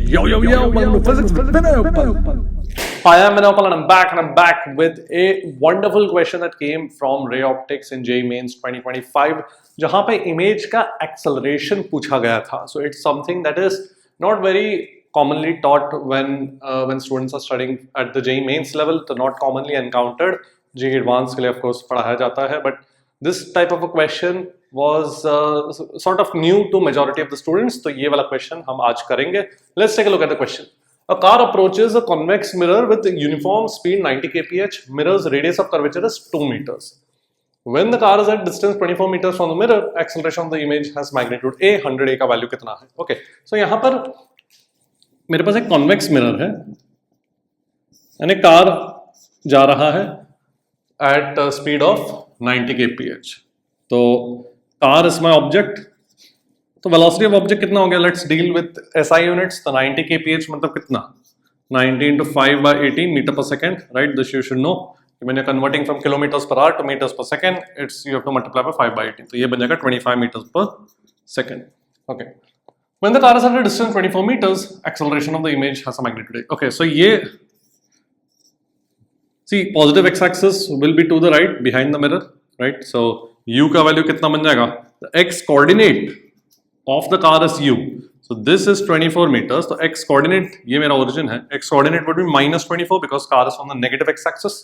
Yo, welcome to Physics with Vinay. Hi, I'm Vinay and I'm back with a wonderful question that came from Ray Optics in JEE Mains 2025, जहाँ पे image का acceleration पूछा गया था. So it's something that is not very commonly taught when students are studying at the JEE Mains level, so not commonly encountered. JEE Advanced के लिए of course पढ़ाया जाता है, but this type of a question was sort of new to majority of the students. तो ये वाला question हम आज करेंगे. Let's take a look at the question. A car approaches a convex mirror with uniform speed 90 kph. Mirror's radius of curvature is 2 meters. When the car is at distance 24 meters from the mirror, acceleration of the image has magnitude a. 100a का value कितना है? Okay. So यहाँ पर मेरे पास एक convex mirror है यानी car जा रहा है at a speed of 90 kph. तो कार is my object. तो velocity of object कितना हो गया? Let's deal with SI units. तो 90 kph मतलब कितना? 90 into 5 by 18 meter per second, right? This you should know. When you're converting from kilometers per hour to meters per second, you have to multiply by 5 by 18. तो ये बन जाएगा 25 meters per second. Okay. When the car is at a distance 24 meters, acceleration of the image has a magnitude a. Okay, so ये see positive x-axis will be to the right behind the mirror, right? So u का value कितना बन जाएगा? The x coordinate of the car is u. So this is 24 meters. So x coordinate ये मेरा origin है. X coordinate would be minus 24 because car is on the negative x-axis.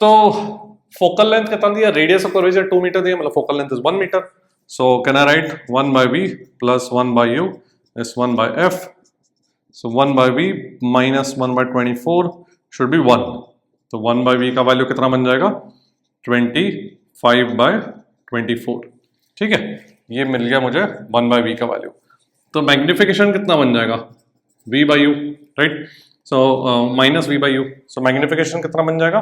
तो focal length कितना दिया? Radius of curvature 2 meter दिया. मतलब focal length is 1 meter. So can I write 1 by v plus 1 by u is 1 by f. So 1 by v minus 1 by 24 should be 1. तो 1 by v का value कितना बन जाएगा? 25 by 24. ठीक है? ये मिल गया मुझे 1 by v का वैल्यू. तो मैग्निफिकेशन कितना बन जाएगा? v by u, right? So minus v by u. So magnification कितना बन जाएगा?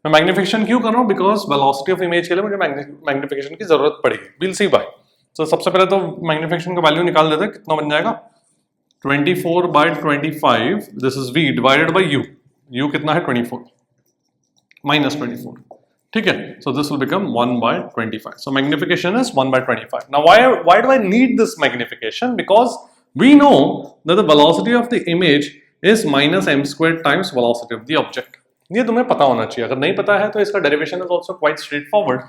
मैं मैग्निफिकेशन क्यों कर रहा हूँ? बिकॉज वेलोसिटी ऑफ इमेज के लिए मुझे मैग्निफिकेशन की जरूरत पड़ेगी. Will see bye. सो सबसे पहले तो मैग्निफिकेशन का वैल्यू निकाल देते हैं. कितना बन जाएगा? 24 by 25. This is v divided by u. u कितना है? 24 माइनस 24. ठीक है, so this will become 1 by 25. So magnification is 1 by 25. Now why do I need this magnification? Because we know that the velocity of the image is minus m squared times velocity of the object. ये तुम्हें पता होना चाहिए. अगर नहीं पता है तो इसका derivation is also quite straightforward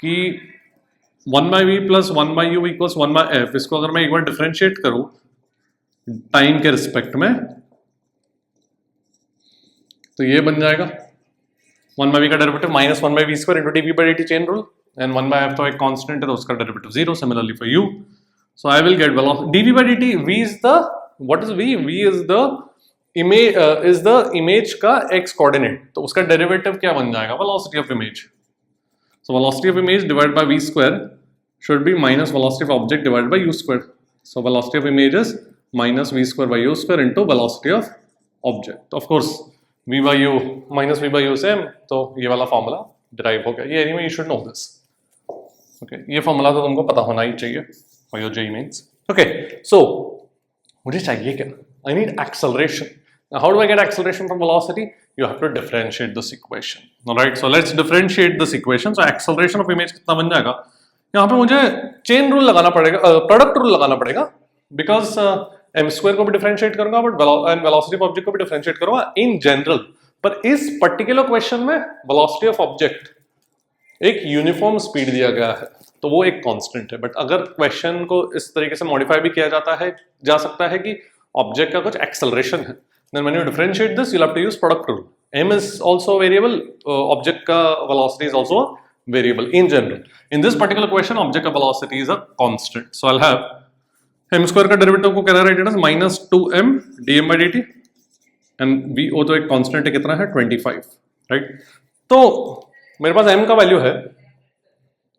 कि 1 by v plus 1 by u equals 1 by f. इसको अगर मैं एक बार differentiate करूँ टाइम के रिस्पेक्ट में तो ये बन जाएगा 1 by v का derivative minus 1 by v square into dv by dt chain rule and 1 by f तो एक कांस्टेंट है तो उसका derivative 0. Similarly for u, so I will get velocity dv by dt. v is the what is v? v is the image का x coordinate. तो उसका derivative क्या बन जाएगा? Velocity of image. So velocity of image divided by v square should be minus velocity of object divided by u square. So velocity of image is minus v square by u square into velocity of object. Of course v by u minus v by u same, तो ये वाला formula derive हो गया. ये anyway you should know this. Okay, ये formula तो तुमको पता होना ही चाहिए for your JEE mains. Okay, so मुझे चाहिए क्या? I need acceleration. Now how do I get acceleration from velocity? You have to differentiate this equation. Alright, so let's differentiate this equation. So acceleration of image कितना बन जाएगा? यहाँ पे मुझे chain rule लगाना पड़ेगा, प्रोडक्ट रूल लगाना पड़ेगा, बिकॉज m स्क्वायर को भी डिफरेंशिएट करूंगा बट वेलोसिटी ऑफ ऑब्जेक्ट को भी डिफरेंशिएट करूंगा इन जनरल. पर इस पर्टिकुलर क्वेश्चन में वेलोसिटी ऑफ ऑब्जेक्ट एक यूनिफॉर्म स्पीड दिया गया है तो वो एक कांस्टेंट है. बट अगर क्वेश्चन को इस तरीके से मॉडिफाई भी किया जा सकता है कि ऑब्जेक्ट का कुछ एक्सेलरेशन है, then when you differentiate this you'll have to use product rule. m is also variable, object का velocity is also variable in general. In this particular question object का velocity is a constant. So I'll have m square का derivative को कैसे write as minus 2m dm by dt and v तो एक constant है, कितना है? 25, right? तो मेरे पास m का वैल्यू है,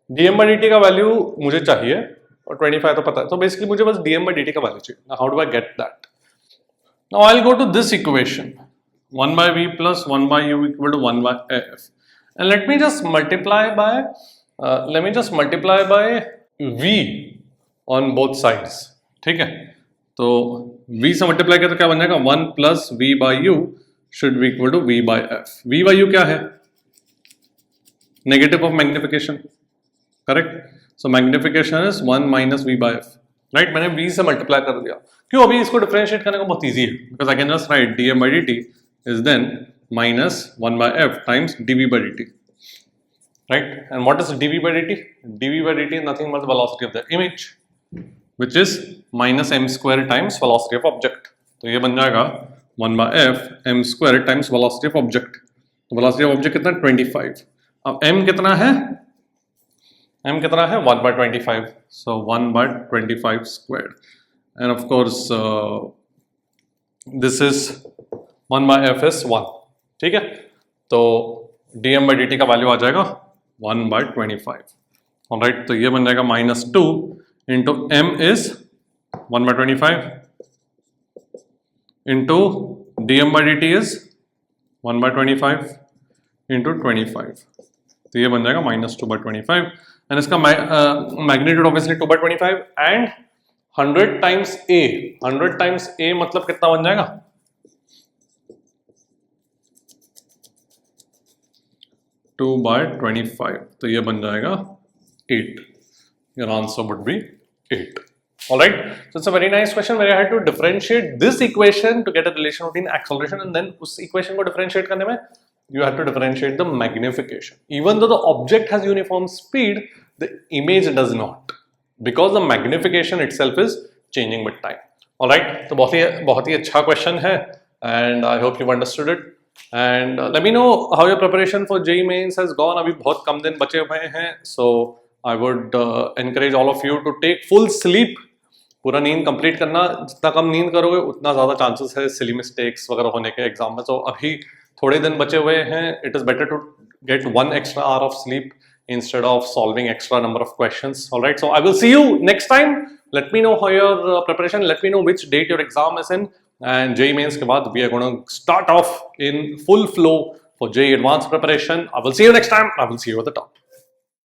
dm by dt का वैल्यू मुझे चाहिए और 25 तो पता है. तो बेसिकली मुझे बस dm by dt का वैल्यू चाहिए. Now how do I get that? Now I will go to this equation 1 by v plus 1 by u equal to 1 by f and let me just multiply by v on both sides. ठीक है, तो v से multiply किया तो क्या बन जाएगा? 1 plus v by you should be equal to v by f. v by you क्या है? Negative of magnification, correct? So magnification is 1 minus v by f. Right मैंने v से मल्टीप्लाई कर दिया. क्यों? अभी इसको डिफरेंशिएट करने को बहुत ईजी है, because I can just right dm by dt is then minus 1 by f times dv by dt. Right? And what is dv by dt? dv by dt is nothing but the velocity of the image, which is minus m square times velocity of object. तो ये बन जाएगा 1 by f m square times velocity of object. तो velocity of object कितना? 25. अब m कितना है? m कितना है? 1 by 25. So 1 by 25 squared. And of course this is 1 by f is 1. ठीक है? तो dm by dt का वैल्यू आ जाएगा 1 by 25. ऑलराइट, तो ये बन जाएगा minus 2 into m is 1 by 25 into dm by dt is 1 by 25 into 25. तो ये बन जाएगा minus 2 by 25. एंड इसका magnitude obviously 2 by 25 and 100 times a. 100 times a मतलब कितना बन जाएगा? 2 by 25. तो ये बन जाएगा 8. Your answer would be 8. Alright, so it's a very nice question where I had to differentiate this equation to get a relation between acceleration, and then उस equation को differentiate करने में you have to differentiate the magnification. Even though the object has uniform speed, the image does not, because the magnification itself is changing with time. Alright, तो बहुत ही अच्छा question है, and I hope you've understood it. And let me know how your preparation for JEE Mains has gone. अभी बहुत कम दिन बचे हुए हैं, so I would encourage all of you to take full sleep. पूरा नींद कंप्लीट करना. जितना कम नींद करोगे उतना ज़्यादा चांसेस है सिली मिस्टेक्स वगैरह होने के एग्जाम में. तो अभी थोड़े दिन बचे हुए हैं. It is better to get 1 extra hour of sleep instead of solving extra number of questions. All right, so I will see you next time. Let me know how your preparation. Let me know which date your exam is in. And JEE Mains के बाद we are going to start off in full flow for JEE Advanced preparation. I will see you next time. I will see you at the top.